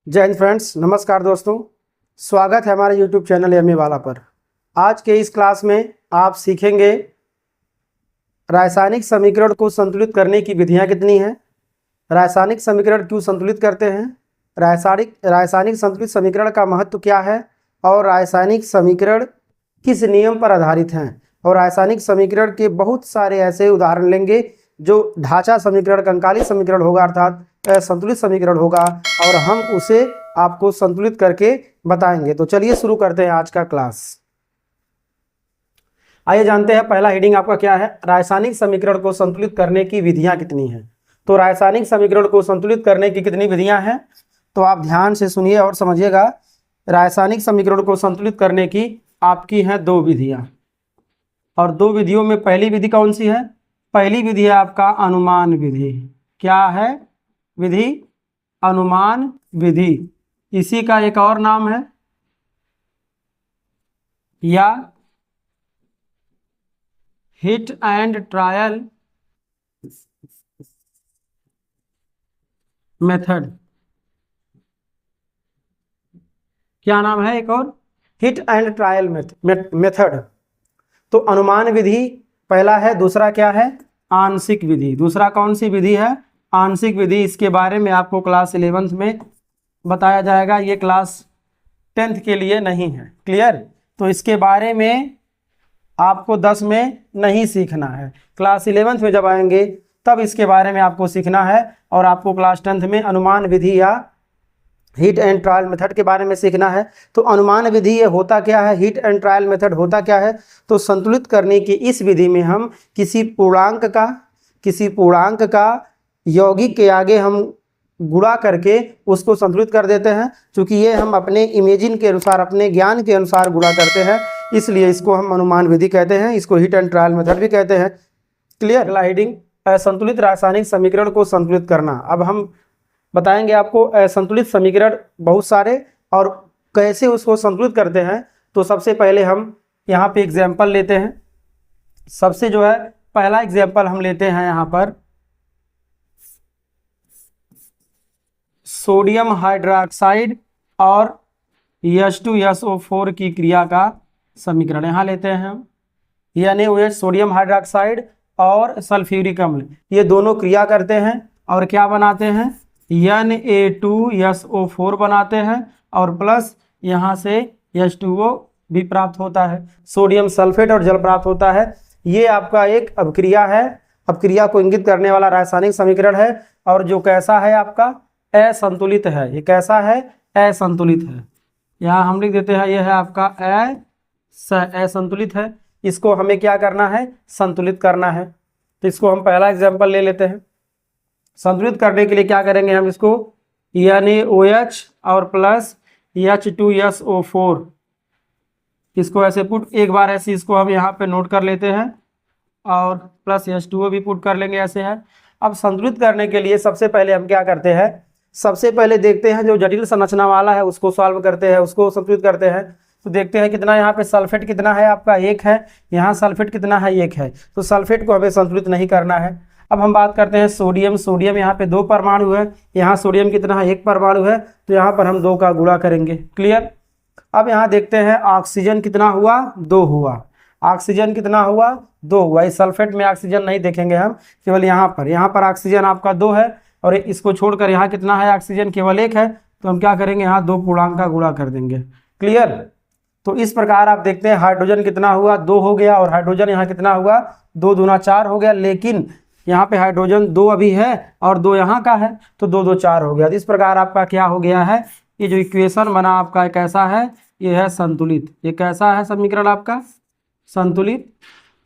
जय हिंद फ्रेंड्स, नमस्कार दोस्तों। स्वागत है हमारे YouTube चैनल एमए वाला पर। आज के इस क्लास में आप सीखेंगे रासायनिक समीकरण को संतुलित करने की विधियां कितनी हैं, रासायनिक समीकरण क्यों संतुलित करते हैं, रासायनिक संतुलित समीकरण का महत्व क्या है और रासायनिक समीकरण किस नियम पर आधारित हैं। और रासायनिक समीकरण के बहुत सारे ऐसे उदाहरण लेंगे जो ढांचा समीकरण, कंकाली समीकरण होगा, अर्थात संतुलित समीकरण होगा, और हम उसे आपको संतुलित करके बताएंगे। तो चलिए शुरू करते हैं आज का क्लास। आइए जानते हैं, पहला हेडिंग आपका क्या है, रासायनिक समीकरण को संतुलित करने की विधियां कितनी हैं। तो रासायनिक समीकरण को संतुलित करने की कितनी विधियां हैं, तो आप ध्यान से सुनिए और समझिएगा। रासायनिक समीकरण को संतुलित करने की आपकी हैं दो विधियां, और दो विधियों में पहली विधि कौन सी है, पहली विधि है आपका अनुमान विधि। क्या है विधि? अनुमान विधि। इसी का एक और नाम है या हिट एंड ट्रायल मेथड। क्या नाम है एक और? Hit and trial method. तो अनुमान विधि पहला है, दूसरा क्या है? आंशिक विधि। दूसरा कौन सी विधि है? आंशिक विधि। इसके बारे में आपको क्लास 11th में बताया जाएगा, ये क्लास 10th के लिए नहीं है। क्लियर? तो इसके बारे में आपको 10 में नहीं सीखना है, क्लास 11th में जब आएंगे तब इसके बारे में आपको सीखना है, और आपको क्लास 10th में अनुमान विधि या हिट एंड ट्रायल मेथड के बारे में सीखना है। तो अनुमान विधि ये होता क्या है, हिट एंड ट्रायल मेथड होता क्या है? तो संतुलित करने की इस विधि में हम किसी पूर्णांक का यौगिक के आगे हम गुणा करके उसको संतुलित कर देते हैं। क्योंकि ये हम अपने इमेजिन के अनुसार, अपने ज्ञान के अनुसार गुणा करते हैं, इसलिए इसको हम अनुमान विधि कहते हैं, इसको हिट एंड ट्रायल मेथड भी कहते हैं। क्लियर? अगला हेडिंग, असंतुलित रासायनिक समीकरण को संतुलित करना। अब हम बताएंगे आपको असंतुलित समीकरण बहुत सारे और कैसे उसको संतुलित करते हैं। तो सबसे पहले हम यहाँ पे एग्जाम्पल लेते हैं। सबसे जो है पहला एग्जाम्पल हम लेते हैं यहाँ पर सोडियम हाइड्रोक्साइड और H2SO4 की क्रिया का समीकरण यहाँ लेते हैं हम। NaOH सोडियम हाइड्रोक्साइड और सल्फ्यूरिक अम्ल, ये दोनों क्रिया करते हैं और क्या बनाते हैं? Na2SO4 बनाते हैं, और प्लस यहाँ से H2O भी प्राप्त होता है, सोडियम सल्फेट और जल प्राप्त होता है। ये आपका एक अभिक्रिया है, अभिक्रिया को इंगित करने वाला रासायनिक समीकरण है, और जो कैसा है आपका? असंतुलित है। ये कैसा है? असंतुलित है। यहाँ हम लिख देते हैं ये है आपका असंतुलित है। इसको हमें क्या करना है? संतुलित करना है। तो इसको हम पहला एग्जाम्पल ले लेते हैं। संतुलित करने के लिए क्या करेंगे हम? इसको NaOH और प्लस H2SO4, इसको ऐसे पुट, एक बार ऐसे इसको हम यहाँ पे नोट कर लेते हैं, और प्लस H2O भी पुट कर लेंगे, ऐसे है। अब संतुलित करने के लिए सबसे पहले हम क्या करते हैं? सबसे पहले देखते हैं जो जटिल संरचना वाला है उसको सॉल्व करते हैं, उसको संतुलित करते हैं। तो देखते हैं कितना यहाँ पे सल्फेट कितना है आपका? 1 है। यहाँ सल्फेट कितना है? 1 है। तो सल्फेट को हमें संतुलित नहीं करना है। अब हम बात करते हैं सोडियम। सोडियम यहाँ पे 2 परमाणु है, यहाँ सोडियम कितना है? 1 परमाणु है, तो यहाँ पर हम 2 का गुणा करेंगे। क्लियर? अब यहाँ देखते हैं ऑक्सीजन कितना हुआ? 2 हुआ। ऑक्सीजन कितना हुआ? 2 हुआ। इस सल्फेट में ऑक्सीजन नहीं देखेंगे हम, केवल यहाँ पर ऑक्सीजन आपका 2 है, और इसको छोड़कर यहाँ कितना है? ऑक्सीजन केवल 1 है। तो हम क्या करेंगे? यहाँ 2 पूर्णांक का गुणा कर देंगे। क्लियर? तो इस प्रकार आप देखते हैं हाइड्रोजन कितना हुआ? 2 हो गया, और हाइड्रोजन यहाँ कितना हुआ? 2 दूना 4 हो गया। लेकिन यहाँ पे हाइड्रोजन 2 अभी है और 2 यहाँ का है, तो 2 2 4 हो गया। तो इस प्रकार आपका क्या हो गया है? ये जो इक्वेशन बना आपका कैसा है? ये है संतुलित। ये कैसा है समीकरण आपका? संतुलित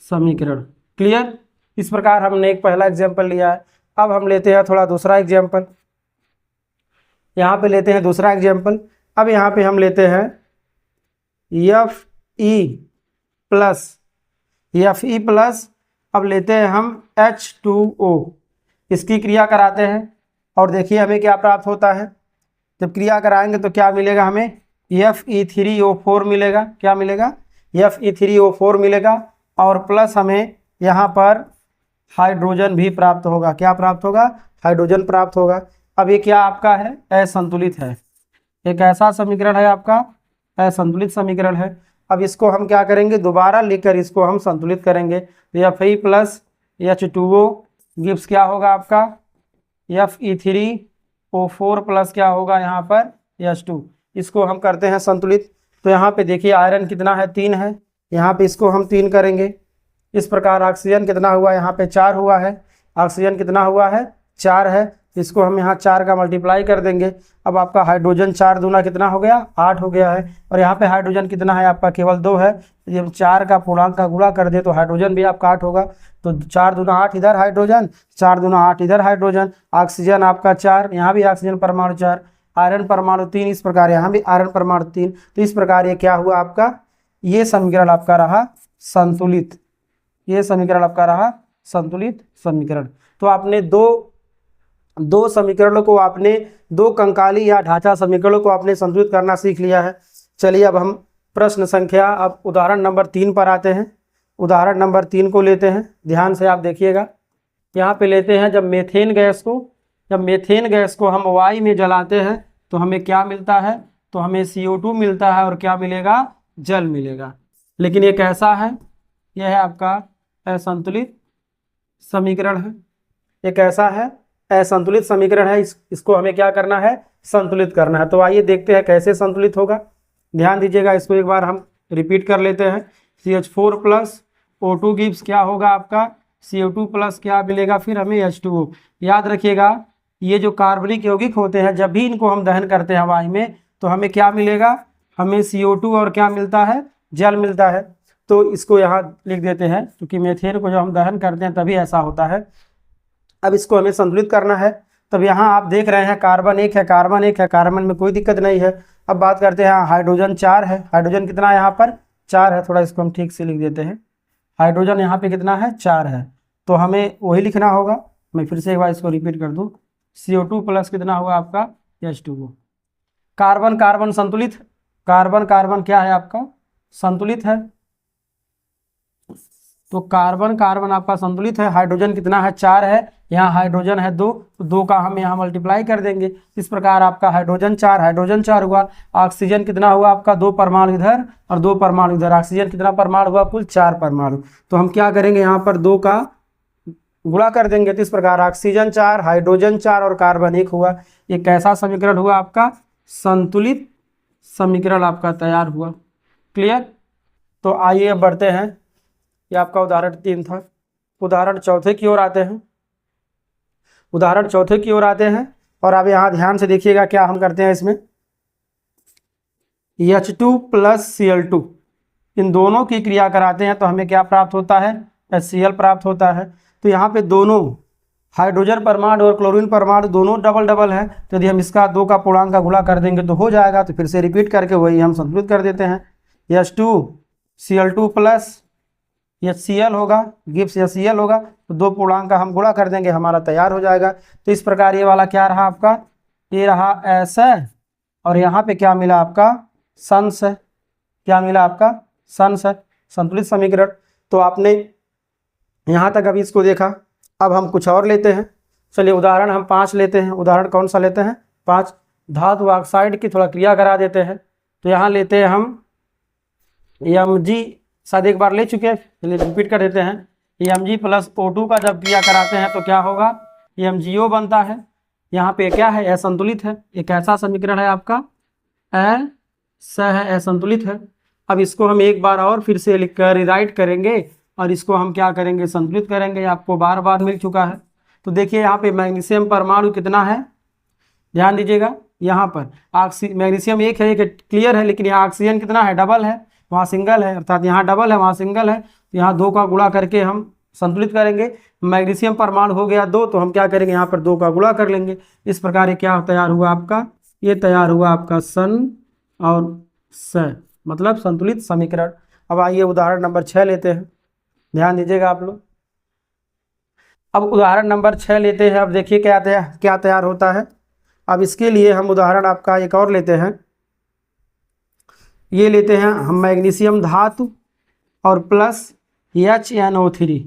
समीकरण। क्लियर? इस प्रकार हमने एक पहला एग्जाम्पल लिया है। अब हम लेते हैं थोड़ा दूसरा एग्जाम्पल। यहाँ पे लेते हैं दूसरा एग्जाम्पल। अब यहाँ पे हम लेते हैं Fe प्लस अब लेते हैं हम H2O, इसकी क्रिया कराते हैं, और देखिए हमें क्या प्राप्त होता है। जब क्रिया कराएंगे तो क्या मिलेगा हमें? Fe3O4 मिलेगा। क्या मिलेगा? Fe3O4 मिलेगा, और प्लस हमें यहाँ पर हाइड्रोजन भी प्राप्त होगा। क्या प्राप्त होगा? हाइड्रोजन प्राप्त होगा। अब ये क्या आपका है? असंतुलित है। एक ऐसा समीकरण है आपका असंतुलित समीकरण है। अब इसको हम क्या करेंगे, दोबारा लेकर इसको हम संतुलित करेंगे। Fe प्लस H2O गिव्स क्या होगा आपका Fe3O4 प्लस क्या होगा यहाँ पर H2। इसको हम करते हैं संतुलित। तो यहाँ पे देखिए आयरन कितना है 3 है, यहाँ पे इसको हम 3 करेंगे। इस प्रकार ऑक्सीजन कितना हुआ, यहाँ पे 4 हुआ है। ऑक्सीजन कितना हुआ है 4 है, इसको हम यहाँ 4 का मल्टीप्लाई कर देंगे। अब आपका हाइड्रोजन 4 दूना कितना हो गया 8 हो गया है। और यहाँ पे हाइड्रोजन कितना है आपका केवल 2 है। यदि हम 4 का पूर्णांक का गुणा कर दे तो हाइड्रोजन भी आपका 8 होगा। तो 4 दूना 8 इधर हाइड्रोजन, 4 दूना 8 इधर हाइड्रोजन। ऑक्सीजन आपका 4, यहाँ भी ऑक्सीजन परमाणु 4, आयरन परमाणु 3, इस प्रकार यहाँ भी आयरन परमाणु 3। तो इस प्रकार ये क्या हुआ आपका, ये समीकरण आपका रहा संतुलित। ये समीकरण आपका रहा संतुलित समीकरण। तो आपने दो समीकरणों को, आपने दो कंकाली या ढांचा समीकरणों को आपने संतुलित करना सीख लिया है। चलिए अब हम प्रश्न संख्या, अब उदाहरण नंबर 3 पर आते हैं। उदाहरण नंबर 3 को लेते हैं, ध्यान से आप देखिएगा। यहाँ पे लेते हैं जब मेथेन गैस को हम वायु में जलाते हैं तो हमें क्या मिलता है, तो हमें CO2 मिलता है और क्या मिलेगा, जल मिलेगा। लेकिन ये कैसा है, यह है आपका असंतुलित समीकरण है। एक ऐसा है असंतुलित समीकरण है, इसको हमें क्या करना है, संतुलित करना है। तो आइए देखते हैं कैसे संतुलित होगा। ध्यान दीजिएगा, इसको एक बार हम रिपीट कर लेते हैं। CH4 प्लस O2 गिव्स क्या होगा आपका CO2 प्लस क्या मिलेगा फिर हमें H2O। याद रखिएगा ये जो कार्बनिक यौगिक होते हैं जब भी इनको हम दहन करते हैं वायु में तो हमें क्या मिलेगा, हमें CO2 और क्या मिलता है, जल मिलता है। तो इसको यहाँ लिख देते हैं क्योंकि मेथेन को जब हम दहन करते हैं तभी ऐसा होता है। अब इसको हमें संतुलित करना है। तब यहाँ आप देख रहे हैं कार्बन 1 है, कार्बन 1 है, कार्बन में कोई दिक्कत नहीं है। अब बात करते हैं हाइड्रोजन 4 है, हाइड्रोजन कितना है यहाँ पर 4 है। थोड़ा इसको हम ठीक से लिख देते हैं, हाइड्रोजन यहाँ पे कितना है 4 है। तो हमें वही लिखना होगा। मैं फिर से एक बार इसको रिपीट कर दूँ, CO2 प्लस कितना होगा आपका H2O। कार्बन कार्बन संतुलित, कार्बन कार्बन क्या है आपका संतुलित है। तो कार्बन कार्बन आपका संतुलित है। हाइड्रोजन कितना है 4 है, यहाँ हाइड्रोजन है 2, तो 2 का हम यहाँ मल्टीप्लाई कर देंगे। इस प्रकार आपका हाइड्रोजन 4 हुआ। ऑक्सीजन कितना हुआ आपका 2 परमाणु इधर और 2 परमाणु इधर। ऑक्सीजन कितना परमाणु हुआ, कुल 4 परमाणु। तो हम क्या करेंगे, यहाँ पर 2 का गुणा कर देंगे। तो इस प्रकार ऑक्सीजन 4, हाइड्रोजन 4 और कार्बन 1 हुआ। ये कैसा समीकरण हुआ आपका, संतुलित समीकरण आपका तैयार हुआ। क्लियर। तो आइए अब बढ़ते हैं, ये आपका उदाहरण 3 था। उदाहरण चौथे की ओर आते हैं। उदाहरण चौथे की ओर आते हैं और अब यहाँ ध्यान से देखिएगा क्या हम करते हैं इसमें। H2 प्लस Cl2 इन दोनों की क्रिया कराते हैं तो हमें क्या प्राप्त होता है, HCl प्राप्त होता है। तो यहाँ पे दोनों हाइड्रोजन परमाणु और क्लोरीन परमाणु दोनों डबल डबल है। तो यदि हम इसका 2 का पूर्णांक का गुणा कर देंगे तो हो जाएगा। तो फिर से रिपीट करके वही हम संतुलित कर देते हैं। H2 Cl2 प्लस HCl होगा, गिव्स HCl होगा। तो 2 पूर्णांक का हम गुणा कर देंगे, हमारा तैयार हो जाएगा। तो इस प्रकार ये वाला क्या रहा आपका, ये रहा ऐसा, और यहाँ पे क्या मिला आपका संस है। क्या मिला आपका संस है, संतुलित समीकरण। तो आपने यहाँ तक अभी इसको देखा। अब हम कुछ और लेते हैं। चलिए उदाहरण हम 5 लेते हैं। उदाहरण कौन सा लेते हैं, 5। धातु ऑक्साइड की थोड़ा क्रिया करा देते हैं। तो यहाँ लेते हैं हम Mg, शायद एक बार ले चुके हैं, चलिए रिपीट कर देते हैं। Mg प्लस O2 का जब क्रिया कराते हैं तो क्या होगा, MgO बनता है। यहाँ पे क्या है, असंतुलित है। एक ऐसा समीकरण है आपका असंतुलित है। अब इसको हम एक बार और फिर से लिख कर रिराइट करेंगे और इसको हम क्या करेंगे, संतुलित करेंगे। आपको बार बार मिल चुका है। तो देखिए यहाँ पे मैग्नीशियम परमाणु कितना है, ध्यान दीजिएगा। यहाँ पर मैग्नीशियम 1 है, एक क्लियर है, लेकिन यहाँ ऑक्सीजन कितना है, डबल है, वहाँ सिंगल है। अर्थात यहाँ डबल है, वहाँ सिंगल है। तो यहाँ 2 का गुणा करके हम संतुलित करेंगे। मैग्नीशियम परमाणु हो गया 2, तो हम क्या करेंगे, यहाँ पर 2 का गुणा कर लेंगे। इस प्रकार ये क्या तैयार हुआ आपका, ये तैयार हुआ आपका सन और स, मतलब संतुलित समीकरण। अब आइए उदाहरण नंबर 6 लेते हैं, ध्यान दीजिएगा आप लोग। अब उदाहरण नंबर 6 लेते हैं। अब देखिए क्या तैयार होता है। अब इसके लिए हम उदाहरण आपका एक और लेते हैं। ये लेते हैं हम मैग्नीशियम धातु और प्लस HNO3,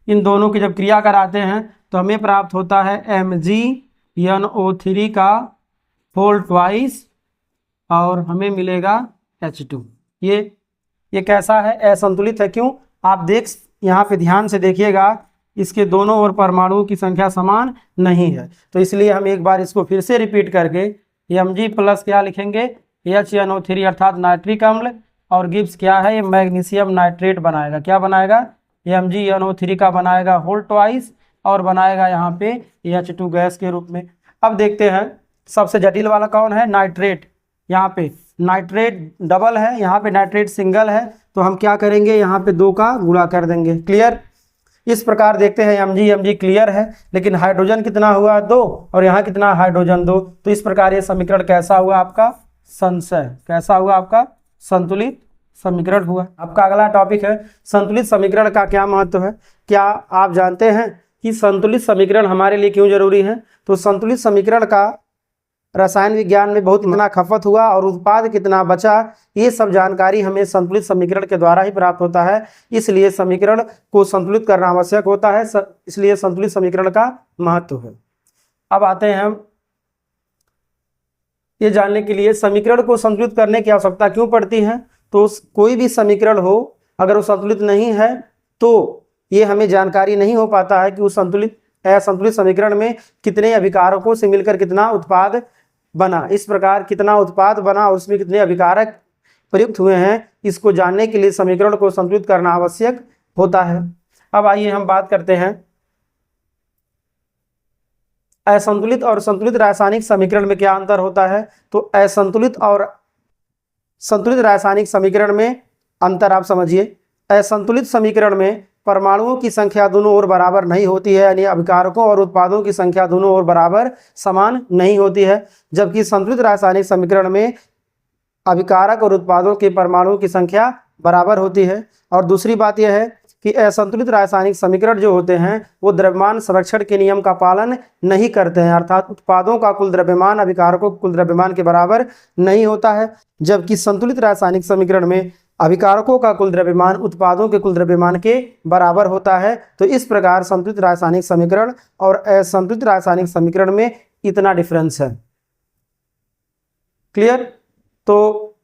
इन दोनों की जब क्रिया कराते हैं तो हमें प्राप्त होता है MgNO3 का होल ट्वाइस और हमें मिलेगा H2। ये कैसा है? असंतुलित है। क्यों? आप यहाँ पे ध्यान से देखिएगा, इसके दोनों ओर परमाणुओं की संख्या समान नहीं है, तो इसलिए हम एक बार इसको फिर से रिपीट करके Mg प्लस क्या लिखेंगे, HNO3 अर्थात नाइट्रिक अम्ल, और गिब्स क्या है, ये मैग्नीशियम नाइट्रेट बनाएगा। क्या बनाएगा? MgNO3 का बनाएगा होल ट्वाइस और बनाएगा यहाँ पे H2 गैस के रूप में। अब देखते हैं सबसे जटिल वाला कौन है, नाइट्रेट। यहाँ पे नाइट्रेट डबल है, यहाँ पे नाइट्रेट सिंगल है, तो हम क्या करेंगे, यहाँ पे 2 का गुणा कर देंगे। क्लियर? इस प्रकार देखते हैं Mg क्लियर है, लेकिन हाइड्रोजन कितना हुआ, 2, और यहाँ कितना, हाइड्रोजन 2। तो इस प्रकार ये समीकरण कैसा हुआ आपका, संशय। कैसा हुआ आपका, संतुलित समीकरण हुआ। आपका अगला टॉपिक है संतुलित समीकरण का क्या महत्व है। क्या आप जानते हैं कि संतुलित समीकरण हमारे लिए क्यों जरूरी है? तो संतुलित समीकरण का रसायन विज्ञान में बहुत कितना खपत हुआ और उत्पाद कितना बचा, ये सब जानकारी हमें संतुलित समीकरण के द्वारा ही प्राप्त होता है। इसलिए समीकरण को संतुलित करना आवश्यक होता है, इसलिए संतुलित समीकरण का महत्व है। अब आते हैं हम ये जानने के लिए समीकरण को संतुलित करने की आवश्यकता क्यों पड़ती है। तो कोई भी समीकरण हो, अगर वो संतुलित नहीं है तो ये हमें जानकारी नहीं हो पाता है कि उस असंतुलित समीकरण में कितने अभिकारकों से मिलकर कितना उत्पाद बना। इस प्रकार कितना उत्पाद बना और उसमें कितने अभिकारक प्रयुक्त हुए हैं, इसको जानने के लिए समीकरण को संतुलित करना आवश्यक होता है। अब आइए हम बात करते हैं असंतुलित और संतुलित रासायनिक समीकरण में क्या अंतर होता है। तो असंतुलित और संतुलित रासायनिक समीकरण में अंतर आप समझिए। असंतुलित समीकरण में परमाणुओं की संख्या दोनों ओर बराबर नहीं होती है, यानी अभिकारकों और उत्पादों की संख्या दोनों ओर बराबर समान नहीं होती है, जबकि संतुलित रासायनिक समीकरण में अभिकारक और उत्पादों के परमाणुओं की संख्या बराबर होती है। और दूसरी बात यह है कि असंतुलित रासायनिक समीकरण जो होते हैं वो द्रव्यमान संरक्षण के नियम का पालन नहीं करते हैं, अर्थात उत्पादों का कुल द्रव्यमान अभिकारकों के कुल द्रव्यमान के बराबर नहीं होता है, जबकि संतुलित रासायनिक समीकरण में अभिकारकों का कुल द्रव्यमान उत्पादों के कुल द्रव्यमान के बराबर होता है। तो इस प्रकार संतुलित रासायनिक समीकरण और असंतुलित रासायनिक समीकरण में इतना डिफरेंस है। क्लियर? तो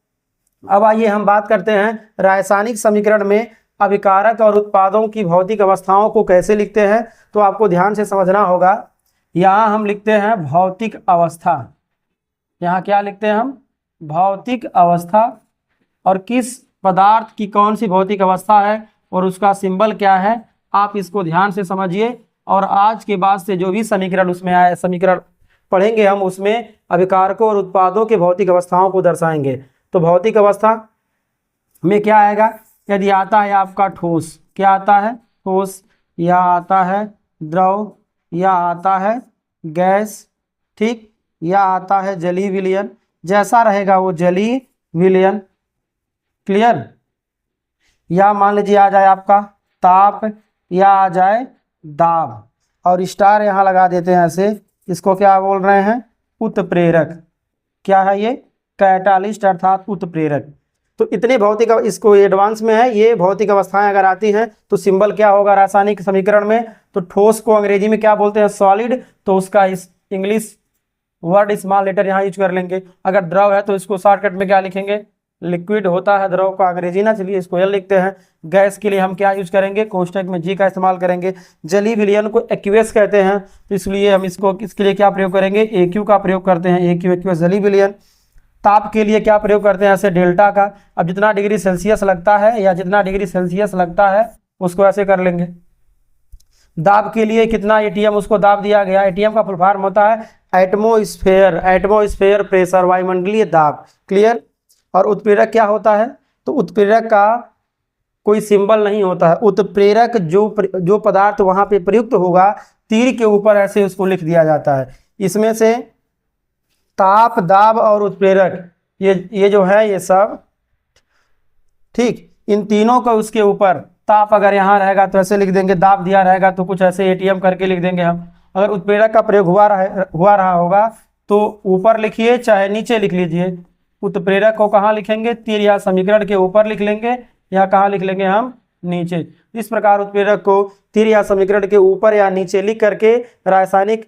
अब आइए हम बात करते हैं रासायनिक समीकरण में अभिकारक और उत्पादों की भौतिक अवस्थाओं को कैसे लिखते हैं। तो आपको ध्यान से समझना होगा, यहाँ हम लिखते हैं भौतिक अवस्था। यहाँ क्या लिखते हैं हम, भौतिक अवस्था, और किस पदार्थ की कौन सी भौतिक अवस्था है और उसका सिंबल क्या है, आप इसको ध्यान से समझिए। और आज के बाद से जो भी समीकरण उसमें आए, समीकरण पढ़ेंगे हम, उसमें अभिकारकों और उत्पादों के भौतिक अवस्थाओं को दर्शाएंगे। तो भौतिक अवस्था में क्या आएगा, यदि आता है आपका ठोस, क्या आता है, ठोस, या आता है द्रव, या आता है गैस, ठीक, या आता है जलीय विलयन, जैसा रहेगा वो जलीय विलयन। क्लियर? या मान लीजिए आ जाए आपका ताप, या आ जाए दाब, और स्टार यहाँ लगा देते हैं ऐसे, इसको क्या बोल रहे हैं, उत्प्रेरक। क्या है ये, कैटालिस्ट अर्थात उत्प्रेरक। तो इतने भौतिक, इसको एडवांस में है, ये भौतिक अवस्थाएं अगर आती हैं तो सिंबल क्या होगा रासायनिक समीकरण में। तो ठोस को अंग्रेजी में क्या बोलते हैं, सॉलिड, तो उसका इस इंग्लिश वर्ड स्मॉल लेटर यहाँ यूज कर लेंगे। अगर द्रव है तो इसको शॉर्टकट में क्या लिखेंगे, लिक्विड होता है द्रव का अंग्रेजी ना, चलिए इसको एल लिखते हैं। गैस के लिए हम क्या यूज करेंगे, कोष्टक में जी का इस्तेमाल करेंगे। जलीय विलयन को एक्यूएस कहते हैं, तो इसलिए हम इसको इसके लिए क्या प्रयोग करेंगे, एक्यू का प्रयोग करते हैं, एक्यू एक्यूएस जलीय विलयन। ताप के लिए क्या प्रयोग करते हैं, ऐसे डेल्टा का। अब जितना डिग्री सेल्सियस लगता है या जितना डिग्री सेल्सियस लगता है उसको ऐसे कर लेंगे। दाब के लिए कितना एटीएम, उसको दाब दिया गया। एटीएम का फुल फॉर्म होता है एटमोस्फेयर, एटमोस्फेयर प्रेशर, वायुमंडलीय दाब। क्लियर? और उत्प्रेरक क्या होता है, तो उत्प्रेरक का कोई सिंबल नहीं होता है। उत्प्रेरक जो पदार्थ वहां पे प्रयुक्त होगा, तीर के ऊपर ऐसे उसको लिख दिया जाता है। इसमें से ताप, दाब और उत्प्रेरक, ये जो है ये सब, ठीक, इन तीनों को उसके ऊपर, ताप अगर यहाँ रहेगा तो ऐसे लिख देंगे, दाब दिया रहेगा तो कुछ ऐसे एटीएम करके लिख देंगे हम। अगर उत्प्रेरक का प्रयोग हुआ रहा होगा तो ऊपर लिखिए चाहे नीचे लिख लीजिए। उत्प्रेरक को कहाँ लिखेंगे, तीर या समीकरण के ऊपर लिख लेंगे, या कहाँ लिख लेंगे हम, नीचे। इस प्रकार उत्प्रेरक को तीर या समीकरण के ऊपर या नीचे लिख करके रासायनिक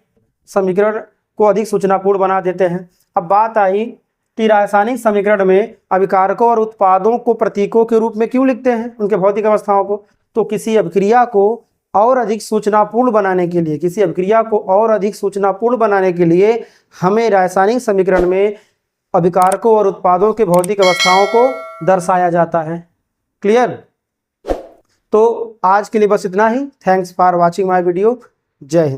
समीकरण को अधिक सूचनापूर्ण बना देते हैं। अब बात आई कि रासायनिक समीकरण में अभिकारकों और उत्पादों को प्रतीकों के रूप में क्यों लिखते हैं, उनके भौतिक अवस्थाओं को। तो किसी अभिक्रिया को और अधिक सूचनापूर्ण बनाने के लिए, किसी अभिक्रिया को और अधिक सूचनापूर्ण बनाने के लिए हमें रासायनिक समीकरण में अभिकारकों और उत्पादों के भौतिक अवस्थाओं को दर्शाया जाता है। क्लियर। तो आज के लिए बस इतना ही। Thanks for watching my video. जय हिंद।